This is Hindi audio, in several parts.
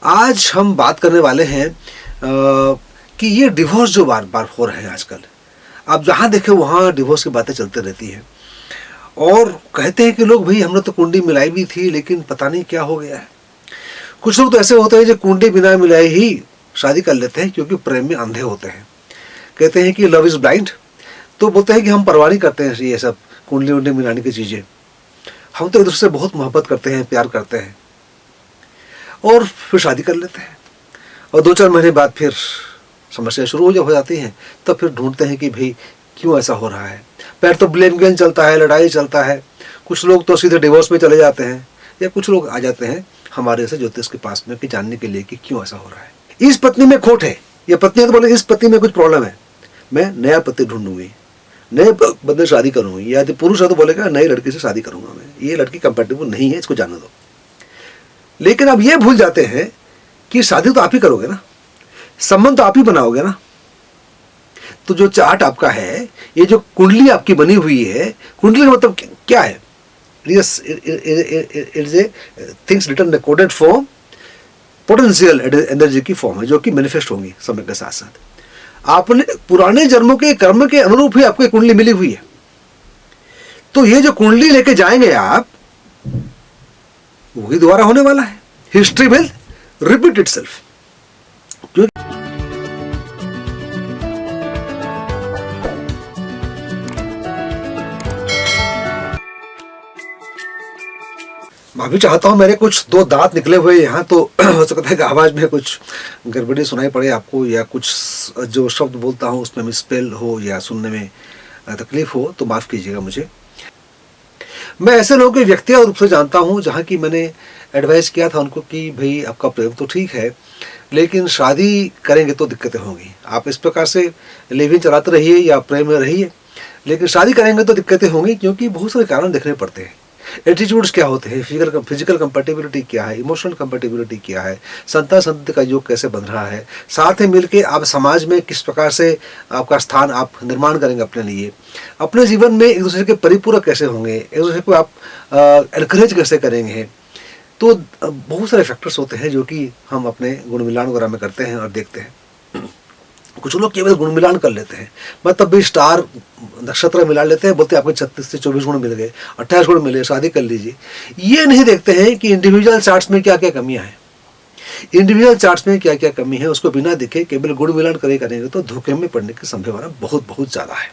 आज हम बात करने वाले हैं कि ये डिवोर्स जो बार बार हो रहे हैं आजकल, आप जहाँ देखें वहाँ डिवोर्स की बातें चलती रहती हैं। और कहते हैं कि लोग भाई हमने तो कुंडली मिलाई भी थी लेकिन पता नहीं क्या हो गया है। कुछ लोग तो ऐसे होते हैं जो कुंडली बिना मिलाए ही शादी कर लेते हैं क्योंकि प्रेम में अंधे होते हैं। कहते हैं कि लव इज़ ब्लाइंड, तो बोलते हैं कि हम परवाह नहीं करते हैं ये सब कुंडली उंडली मिलाने की चीज़ें। हम तो एक दूसरे से बहुत मोहब्बत करते हैं, प्यार करते हैं और फिर शादी कर लेते हैं। और 2-4 महीने बाद फिर समस्या शुरू हो जाती हैं, तब फिर ढूंढते हैं कि भाई क्यों ऐसा हो रहा है। फिर तो ब्लेम गेम चलता है, लड़ाई चलता है। कुछ लोग तो सीधे डिवोर्स में चले जाते हैं, या कुछ लोग आ जाते हैं हमारे से ज्योतिष के पास में कि जानने के लिए कि क्यों ऐसा हो रहा है। इस पत्नी में खोट है, या पत्नी तो बोले इस पत्नी में कुछ प्रॉब्लम है, मैं नया पति ढूंढूंगी, नए बंदे शादी करूंगी। या पुरुष है तो बोलेगा नई लड़की से शादी करूंगा मैं, ये लड़की कंपेटेबल नहीं है, इसको जाने दो। लेकिन अब ये भूल जाते हैं कि शादी तो आप ही करोगे ना, संबंध तो आप ही बनाओगे ना। तो जो चार्ट आपका है, ये जो कुंडली आपकी बनी हुई है, कुंडली का मतलब क्या है? It's a things written coded form, potential energy की फॉर्म है जो कि मैनिफेस्ट होंगी समय के साथ साथ। आपने पुराने जन्मों के कर्म के अनुरूप ही आपको कुंडली मिली हुई है। तो ये जो कुंडली लेके जाएंगे आप, वही दोबारा होने वाला है। History will repeat itself. मैं भी चाहता हूं, मेरे कुछ 2 दांत निकले हुए यहाँ, तो हो सकता है कि आवाज में कुछ गड़बड़ी सुनाई पड़े आपको, या कुछ जो शब्द बोलता हूँ उसमें मिसस्पेल हो या सुनने में तकलीफ हो तो माफ कीजिएगा मुझे। मैं ऐसे लोगों के व्यक्तिगत रूप से जानता हूँ जहाँ की मैंने एडवाइस किया था उनको कि भाई आपका प्रेम तो ठीक है लेकिन शादी करेंगे तो दिक्कतें होंगी। आप इस प्रकार से लिव इन चलाते रहिए या प्रेम में रहिए, लेकिन शादी करेंगे तो दिक्कतें होंगी क्योंकि बहुत सारे कारण देखने पड़ते हैं। एटीट्यूड्स क्या होते हैं, फिजिकल कंपेटिबिलिटी क्या है, इमोशनल कंपेटिबिलिटी क्या है, संतान संतति का योग कैसे बन रहा है, साथ में मिलके आप समाज में किस प्रकार से आपका स्थान आप निर्माण करेंगे अपने लिए, अपने जीवन में एक दूसरे के परिपूरक कैसे होंगे, एक दूसरे को आप एनकरेज कैसे करेंगे। तो बहुत सारे फैक्टर्स होते हैं जो कि हम अपने गुण मिलान वगैरह में करते हैं और देखते हैं। कुछ लोग केवल गुण मिलान कर लेते हैं, मतलब भी स्टार नक्षत्र मिला लेते हैं, बोलते हैं आपको 36 से 24 गुण मिल गए, 28 गुण मिले, शादी कर लीजिए। ये नहीं देखते हैं कि इंडिविजुअल चार्ट्स में क्या क्या कमियां हैं। इंडिविजुअल चार्ट्स में क्या क्या कमी है उसको बिना देखे केवल गुण मिलान करेंगे तो धोखे में पड़ने की संभावना बहुत बहुत ज़्यादा है।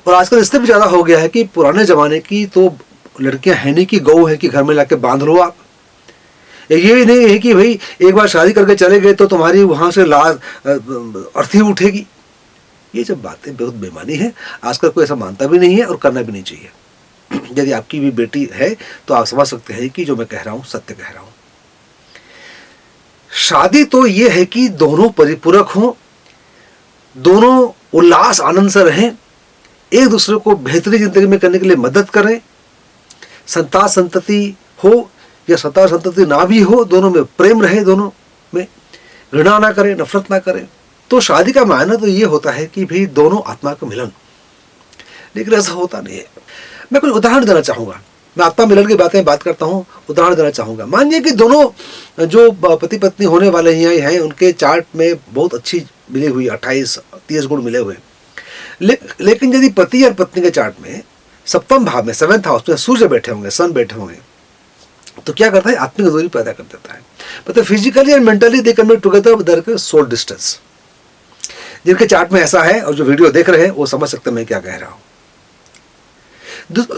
और आजकल इससे भी ज़्यादा हो गया है कि पुराने ज़माने की तो लड़कियां है नहीं कि गऊ है कि घर में लाके बांध लो आप। ये नहीं है कि भाई एक बार शादी करके चले गए तो तुम्हारी वहाँ से लाज अर्थी उठेगी। ये सब बातें बहुत बेमानी है। आजकल कोई ऐसा मानता भी नहीं है और करना भी नहीं चाहिए। यदि आपकी भी बेटी है तो आप समझ सकते हैं कि जो मैं कह रहा हूँ सत्य कह रहा हूँ। शादी तो ये है कि दोनों परिपूरक हों, दोनों उल्लास आनंद से रहें, एक दूसरे को बेहतरी जिंदगी में करने के लिए मदद करें, संतान संतति हो या संतान संतति ना भी हो, दोनों में प्रेम रहे, दोनों में घृणा ना करें, नफरत ना करें। तो शादी का मायना तो ये होता है कि भाई दोनों आत्मा का मिलन, लेकिन ऐसा होता नहीं है। मैं कुछ उदाहरण देना चाहूँगा, मैं आत्मा मिलन की बात करता हूँ, उदाहरण देना चाहूँगा। मानिए कि दोनों जो पति पत्नी होने वाले हैं उनके चार्ट में बहुत अच्छी मिली हुई 28-30 गुण मिले हुए, लेकिन यदि पति और पत्नी के चार्ट में सप्तम भाव में 7th हाउस में सूर्य बैठे होंगे, सन बैठे होंगे, तो क्या करता है, आत्मिक दूरी पैदा कर देता है। मतलब physically and mentally they can be together with their soul distance. जिनके चार्ट में ऐसा है और जो वीडियो देख रहे हैं वो समझ सकते हैं मैं क्या कह रहा हूं।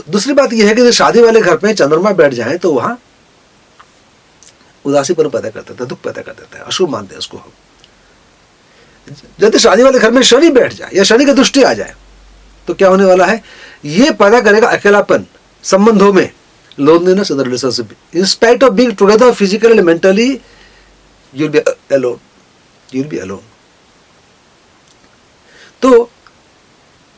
दूसरी बात यह है कि शादी वाले घर में चंद्रमा बैठ जाए तो वहां उदासीपन पैदा कर देता है, दुख पैदा कर देता है, अशुभ मानते हैं उसको हम। यदि शादी वाले घर में शनि बैठ जाए या शनि की दृष्टि आ जाए तो क्या होने वाला है, ये पैदा करेगा अकेलापन संबंधों में, loneliness in the relationship. In spite of being together physically and mentally, you'll be alone. You'll be alone. तो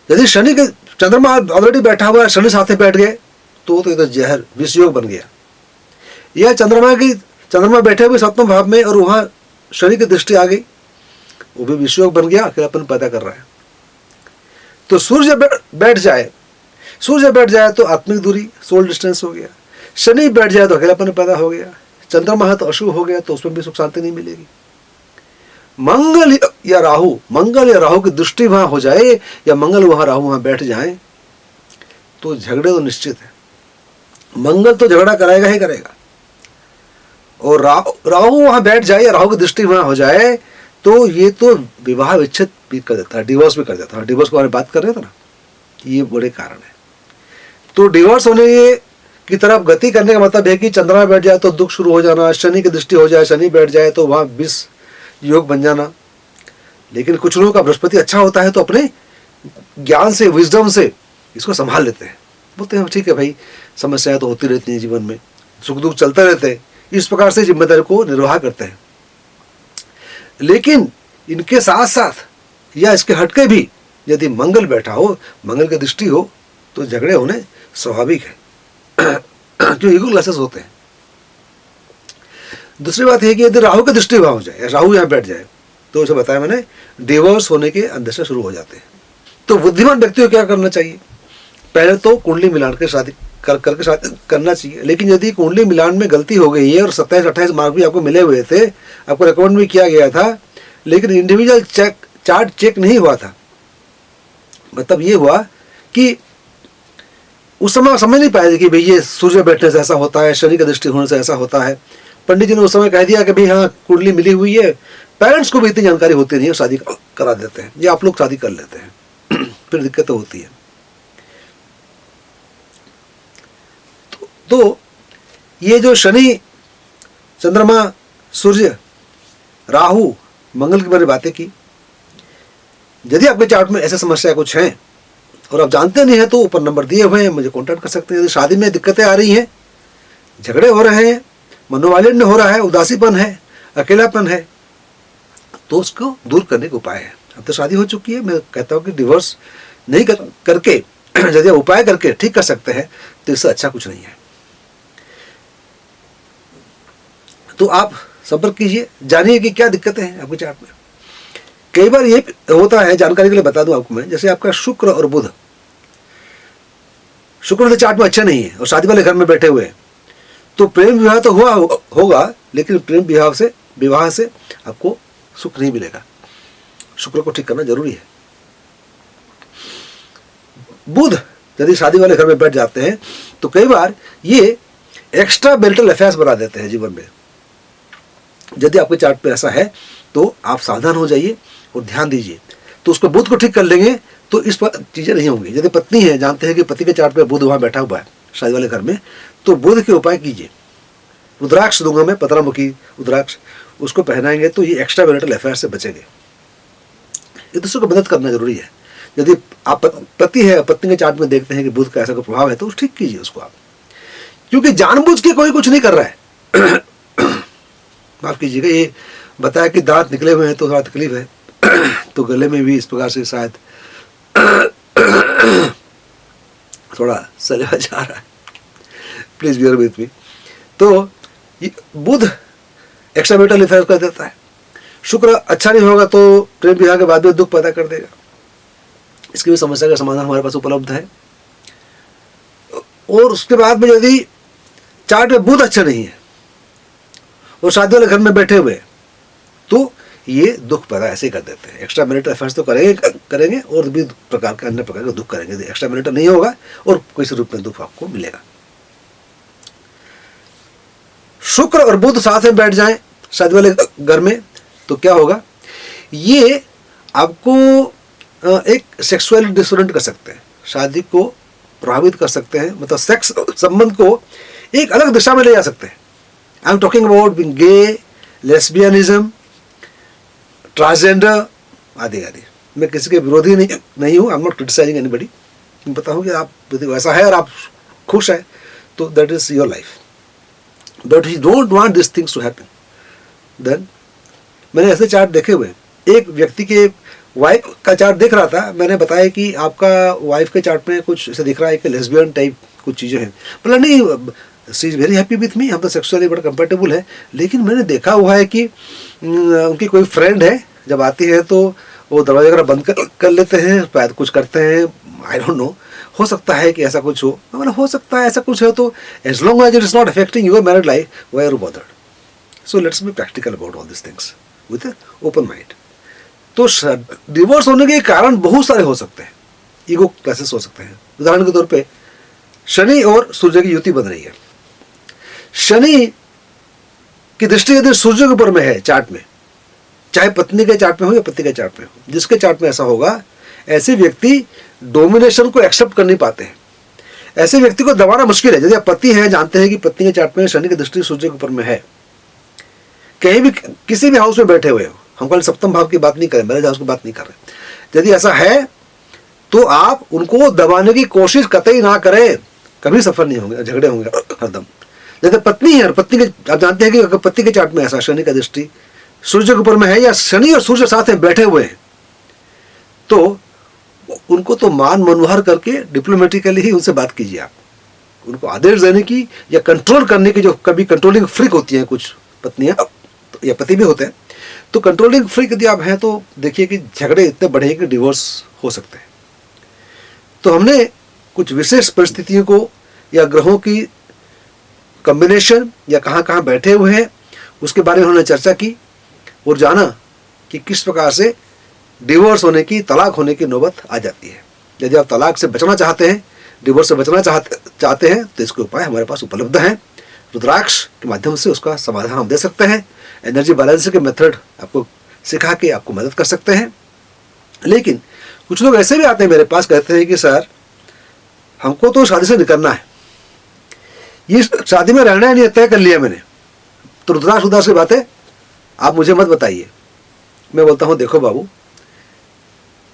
यदि शनि के चंद्रमा ऑलरेडी बैठा हुआ है, शनि साथ में बैठ गए तो इधर जहर विषयोग बन गया। या चंद्रमा बैठे हुए 7वें भाव में और वहां शनि की दृष्टि आ गई, वो भी विषयोग बन गया, अकेलापन पैदा कर रहा है। तो सूर्य बैठ जाए तो आत्मिक दूरी, सोल डिस्टेंस हो गया। शनि बैठ जाए तो अकेलापन पैदा हो गया। चंद्रमा है तो अशुभ हो गया, तो उसमें भी सुख शांति नहीं मिलेगी। मंगल या राहु की दृष्टि वहां हो जाए, या मंगल वहां राहु वहां बैठ जाए, तो झगड़े तो निश्चित है। मंगल तो झगड़ा कराएगा ही करेगा, और राहु वहां बैठ जाए या राहु की दृष्टि वहां हो जाए, तो ये तो विवाह विच्छेद भी कर देता है, डिवोर्स भी कर देता है। डिवोर्स के बारे में बात कर रहे थे ना, ये बड़े कारण है। तो डिवोर्स होने की तरफ गति करने का मतलब है कि चंद्रमा बैठ जाए तो दुख शुरू हो जाना, शनि की दृष्टि हो जाए, शनि बैठ जाए तो वहां विष योग बन जाना। लेकिन कुछ लोगों का बृहस्पति अच्छा होता है तो अपने ज्ञान से, विजडम से इसको संभाल लेते हैं, बोलते हैं ठीक है भाई, समस्याएं तो होती रहती हैं जीवन में, सुख दुख चलते रहते हैं, इस प्रकार से जिम्मेदारी को निर्वाह करते हैं। लेकिन इनके साथ साथ या इसके हटके भी यदि मंगल बैठा हो, मंगल की दृष्टि हो, तो झगड़े होने स्वाभाविक है क्यों, ईगो क्लासेस होते हैं। दूसरी बात यह कि यदि राहु की दृष्टि वहां हो जाए, राहु यहां बैठ जाए, तो उसे बताया मैंने, डिवोर्स होने के अंदेशा शुरू हो जाते हैं। तो बुद्धिमान व्यक्ति को क्या करना चाहिए? पहले तो कुंडली मिलान के शादी करके शादी करना चाहिए। लेकिन यदि कुंडली मिलान में गलती हो गई है और 27-28 मार्क भी आपको मिले हुए थे, आपको रिकमेंड भी किया गया था, लेकिन इंडिविजुअल चार्ट चेक नहीं हुआ था, मतलब ये हुआ कि उस समय समझ नहीं पाए कि भाई ये सूर्य बैठने से ऐसा होता है, शनि का दृष्टि होने से ऐसा होता है। पंडित जी ने उस समय कह दिया कि भाई हाँ कुंडली मिली हुई है, पेरेंट्स को भी इतनी जानकारी होती नहीं है, शादी करा देते हैं, या आप लोग शादी कर लेते हैं फिर दिक्कत तो होती है। तो ये जो शनि, चंद्रमा, सूर्य, राहु, मंगल की बारे बातें की, यदि आपके चार्ट में ऐसे समस्या कुछ हैं और आप जानते नहीं हैं, तो ऊपर नंबर दिए हुए हैं, मुझे कांटेक्ट कर सकते हैं। यदि शादी में दिक्कतें आ रही हैं, झगड़े हो रहे हैं, मनोमालिन्य हो रहा है, उदासीपन है, अकेलापन है, तो उसको दूर करने का उपाय है। अब तो शादी हो चुकी है, मैं कहता हूँ कि डिवोर्स नहीं करके यदि उपाय करके ठीक कर सकते हैं, तो इससे अच्छा कुछ नहीं है। तो आप संपर्क कीजिए, जानिए कि क्या दिक्कतें हैं आपके चार्ट में। कई बार ये होता है, जानकारी के लिए बता दूं आपको मैं, जैसे आपका शुक्र और बुध, शुक्र के चार्ट में अच्छा नहीं है और शादी वाले घर में बैठे हुए हैं, तो प्रेम विवाह तो होगा, लेकिन प्रेम विवाह से आपको सुख नहीं मिलेगा। शुक्र को ठीक करना जरूरी है। बुध यदि शादी वाले घर में बैठ जाते हैं, तो कई बार ये एक्स्ट्रा मैरिटल अफेयर्स बना देते हैं जीवन में। यदि आपके चार्ट पे ऐसा है, तो आप सावधान हो जाइए और ध्यान दीजिए, तो उसको बुध को ठीक कर लेंगे तो इस पर चीजें नहीं होंगी। यदि पत्नी है, जानते हैं कि पति के चार्ट पे बुध वहां बैठा हुआ है शादी वाले घर में, तो बुध के उपाय कीजिए। रुद्राक्ष दूंगा मैं, पतरामुखी रुद्राक्ष, उसको पहनाएंगे तो ये एक्स्ट्रा मैरिटल अफेयर से बचेंगे। एक दूसरे को मदद करना जरूरी है। यदि आप पति है, पत्नी के चार्ट में देखते हैं कि बुध का ऐसा कोई प्रभाव है, तो ठीक कीजिए उसको आप, क्योंकि जानबूझ के कोई कुछ नहीं कर रहा है माफ कीजिएगा, ये बताया कि दांत निकले हुए हैं तो थोड़ा तकलीफ है तो गले में भी इस प्रकार से शायद थोड़ा सलेवा जा रहा है, प्लीज बियर विथ मी। तो बुध एक्स्ट्रा मैरिटल अफेयर कर देता है। शुक्र अच्छा नहीं होगा तो प्रेम विवाह के बाद में दुख पैदा कर देगा। इसकी भी समस्या का समाधान हमारे पास उपलब्ध है। और उसके बाद में यदि चार्ट में बुध अच्छा नहीं है और शादी वाले घर में बैठे हुए, तो ये दुख पैदा ऐसे ही कर देते हैं। एक्स्ट्रा मैरिटल अफेयर्स तो करेंगे और भी प्रकार के अन्य प्रकार के दुख करेंगे। एक्स्ट्रा मैरिटल नहीं होगा और किसी रूप में दुख आपको मिलेगा। शुक्र और बुध साथ में बैठ जाएं शादी वाले घर में, तो क्या होगा, ये आपको एक सेक्सुअल डिसऑर्डर कर सकते हैं, शादी को प्रभावित कर सकते हैं, मतलब सेक्स संबंध को एक अलग दिशा में ले जा सकते हैं। I am talking about being gay, lesbianism, transgender आदि आदि। मैं किसी के विरोधी नहीं हूँ, I am not criticising anybody. मैं बताऊँ कि आप यदि वैसा है और आप खुश है, तो that is your life, but you don't want this things to happen, then मैंने ऐसे चार्ट देखे हुए। एक व्यक्ति के वाइफ का चार्ट देख रहा था, मैंने बताया कि आपका वाइफ के चार्ट में कुछ ऐसे दिख रहा है कि लेस्बियन टाइप कुछ चीज़ें हैं। मतलब नहीं, she is very happy with me, हम तो सेक्सुअली बड़ा कंपेटेबल है। लेकिन मैंने देखा हुआ है कि उनकी कोई फ्रेंड है, जब आती है तो वो दरवाजा वगैरह बंद कर लेते हैं, शायद कुछ करते हैं, आई डोंट नो। हो सकता है कि ऐसा कुछ हो, मतलब हो सकता है ऐसा कुछ है, तो as long as it is not affecting your married life, why are you bothered. So let's be practical about all this things with open mind. तो डिवोर्स होने के कारण बहुत सारे हो सकते हैं, ईगो क्लैशेस हो सकते हैं। उदाहरण के तौर पे शनि और सूर्य की युति बन रही है। शनि की दृष्टि यदि सूर्य के ऊपर में है चार्ट में, चाहे पत्नी के चार्ट में हो या पति के चार्ट में हो, जिसके चार्ट में ऐसा होगा, ऐसे व्यक्ति डोमिनेशन को एक्सेप्ट कर नहीं पाते हैं। ऐसे व्यक्ति को दबाना मुश्किल है। यदि आप पति हैं, जानते हैं कि पत्नी के चार्ट में शनि की दृष्टि सूर्य के ऊपर में है, कहीं भी किसी भी हाउस में बैठे हुए हो, हम कल सप्तम भाव की बात नहीं करें, मैरिज हाउस की बात नहीं कर रहे, यदि ऐसा है तो आप उनको दबाने की कोशिश कतई ना करें, कभी सफल नहीं होंगे, झगड़े होंगे हरदम। जैसे पत्नी है और पत्नी के, आप जानते हैं कि अगर पति के चार्ट में ऐसा शनि का दृष्टि सूर्य के ऊपर में है या शनि और सूर्य साथ में बैठे हुए हैं, तो उनको तो मान मनोहर करके डिप्लोमेटिकली ही उनसे बात कीजिए। आप उनको आदेश देने की या कंट्रोल करने की, जो कभी कंट्रोलिंग फ्रीक होती हैं कुछ पत्नियां या पति भी होते हैं, तो कंट्रोलिंग फ्रीक यदि आप हैं तो देखिए कि झगड़े इतने बढ़े कि डिवोर्स हो सकते हैं। तो हमने कुछ विशेष परिस्थितियों को या ग्रहों की कॉम्बिनेशन या कहाँ कहाँ बैठे हुए हैं उसके बारे में हमने चर्चा की और जाना कि किस प्रकार से डिवोर्स होने की, तलाक होने की नौबत आ जाती है। यदि आप तलाक से बचना चाहते हैं, डिवोर्स से बचना चाहते हैं, तो इसके उपाय हमारे पास उपलब्ध हैं। रुद्राक्ष के माध्यम से उसका समाधान हम दे सकते हैं। एनर्जी बैलेंस के मेथड आपको सिखा के आपको मदद कर सकते हैं। लेकिन कुछ लोग ऐसे भी आते हैं मेरे पास, कहते हैं कि सर हमको तो शादी से निकलना है, ये शादी में रहना है, नहीं तय कर लिया मैंने, तो रुद्राक्ष उदास की बातें आप मुझे मत बताइए। मैं बोलता हूं देखो बाबू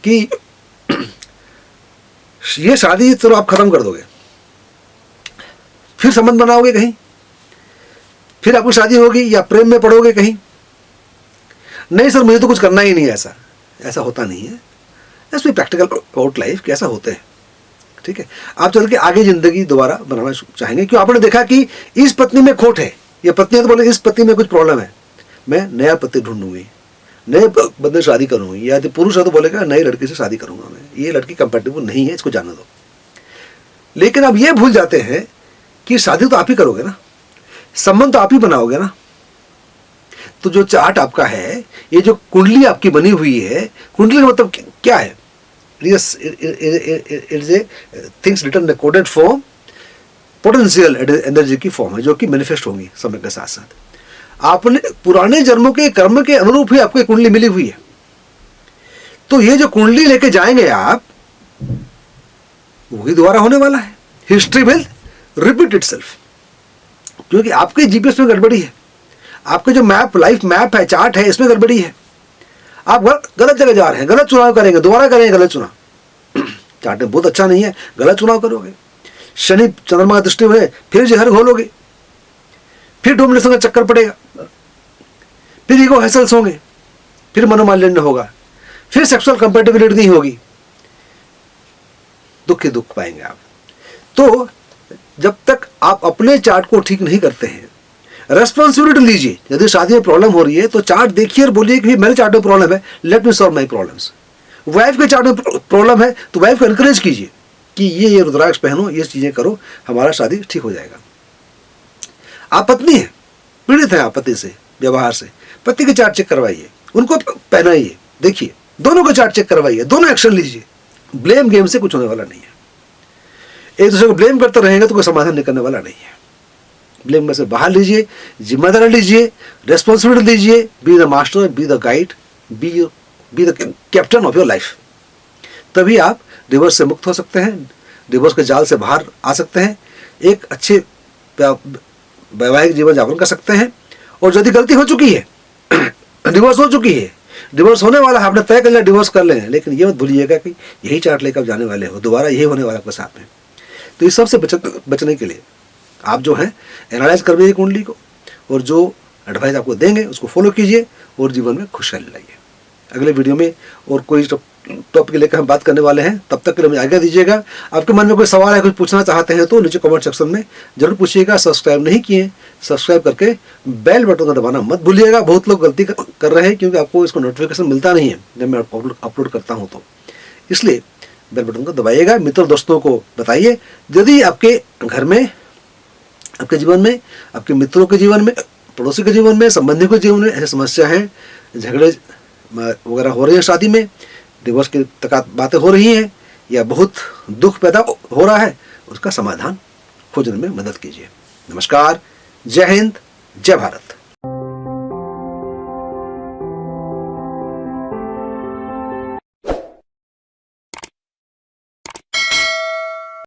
कि ये शादी चलो आप खत्म कर दोगे, फिर संबंध बनाओगे कहीं, फिर आपकी शादी होगी या प्रेम में पड़ोगे कहीं। नहीं सर मुझे तो कुछ करना ही नहीं है, ऐसा होता नहीं है। Let's be practical about life, कैसा होते हैं, ठीक है। आप चल के आगे जिंदगी दोबारा बनाना चाहेंगे, क्यों? आपने देखा कि इस पत्नी में खोट है, ये पत्नी तो बोले इस पत्नी में कुछ प्रॉब्लम है, मैं नया पति ढूंढूंगी, नए बंदे शादी करूंगी, या पुरुष है तो बोलेगा नई लड़की से शादी करूंगा मैं, ये लड़की कंपेटेबल नहीं है, इसको जाने दो। लेकिन अब ये भूल जाते हैं कि शादी तो आप ही करोगे ना, संबंध तो आप ही बनाओगे ना। तो जो चार्ट आपका है, ये जो कुंडली आपकी बनी हुई है, कुंडली का मतलब क्या है? Yes, it is a things written in a coded form, potential energy की फॉर्म है जो कि मैनिफेस्ट होंगी समय के साथ साथ। आपने पुराने जन्मों के कर्म के अनुरूप ही आपको कुंडली मिली हुई है। तो ये जो कुंडली लेके जाएंगे आप, वही दोबारा होने वाला है। हिस्ट्री विल रिपीट इटसेल्फ, क्योंकि आपके जीपीएस में गड़बड़ी है, आपके जो मैप, लाइफ मैप है, चार्ट है, इसमें गड़बड़ी है। आप गलत जगह जा रहे हैं, गलत चुनाव करेंगे, दोबारा करेंगे गलत चुनाव। चार्ट बहुत अच्छा नहीं है, गलत चुनाव करोगे, शनि चंद्रमा का दृष्टि में फिर जहर घोलोगे, फिर डोमिनेशन का चक्कर पड़ेगा, फिर ईगो हैसल्स होंगे, फिर मनोमालिन्य होगा, फिर सेक्सुअल कंपेटिबिलिटी नहीं होगी, दुख ही दुख पाएंगे आप। तो जब तक आप अपने चार्ट को ठीक नहीं करते हैं, रेस्पॉन्सिबिलिटी लीजिए। यदि शादी में प्रॉब्लम हो रही है तो चार्ट देखिए और बोलिए कि मेरे चार्ट में प्रॉब्लम है, let me solve my problems. Wife के चार्ट में प्रॉब्लम है तो वाइफ को एनकरेज कीजिए कि ये रुद्राक्ष पहनो, ये चीजें करो, हमारा शादी ठीक हो जाएगा। आप पत्नी हैं, पीड़ित हैं आप पति से, व्यवहार से, पति के चार्ट चेक करवाइए, उनको पहनाइए, देखिए, दोनों का चार्ट चेक करवाइए, दोनों एक्शन लीजिए। ब्लेम गेम से कुछ होने वाला नहीं है। एक दूसरे को ब्लेम करते रहेंगे तो कोई समाधान निकलने वाला नहीं है। ब्लेम में से बाहर लीजिए, जिम्मेदारी लीजिए, रेस्पॉन्सिबिलिटी लीजिए, be the master, be the guide, be the captain of your life. तभी आप डिवोर्स से मुक्त हो सकते हैं, डिवोर्स के जाल से बाहर आ सकते हैं, एक अच्छे वैवाहिक जीवन यापन कर सकते हैं। और यदि गलती हो चुकी है, डिवोर्स हो चुकी है, डिवोर्स होने वाला है, आपने तय कर लिया डिवोर्स कर लें, लेकिन ये मत भूलिएगा कि यही चार्ट लेकर जाने वाले हो, दोबारा यही होने वाला आपके साथ में। तो इस सबसे बचने के लिए आप जो है एनालाइज कर लीजिए कुंडली को, और जो एडवाइस आपको देंगे उसको फॉलो कीजिए और जीवन में खुशहाली लाइए। अगले वीडियो में और कोई टॉपिक लेकर हम बात करने वाले हैं, तब तक के लिए मुझे आज्ञा दीजिएगा। आपके मन में कोई सवाल है, कुछ पूछना चाहते हैं तो नीचे कमेंट सेक्शन में जरूर पूछिएगा। सब्सक्राइब नहीं किए, सब्सक्राइब करके बेल बटन को दबाना मत भूलिएगा। बहुत लोग गलती कर रहे हैं क्योंकि आपको इसको नोटिफिकेशन मिलता नहीं है जब मैं अपलोड करता हूँ, तो इसलिए बेल बटन को दबाइएगा। मित्र दोस्तों को बताइए। यदि आपके घर में, आपके जीवन में, आपके मित्रों के जीवन में पड़ोसी के जीवन में, संबंधी के जीवन में ऐसी समस्या है, झगड़े वगैरह हो रहे हैं, शादी में डिवोर्स की बातें हो रही हैं, या बहुत दुख पैदा हो रहा है, उसका समाधान खोजने में मदद कीजिए। नमस्कार, जय हिंद, जय भारत।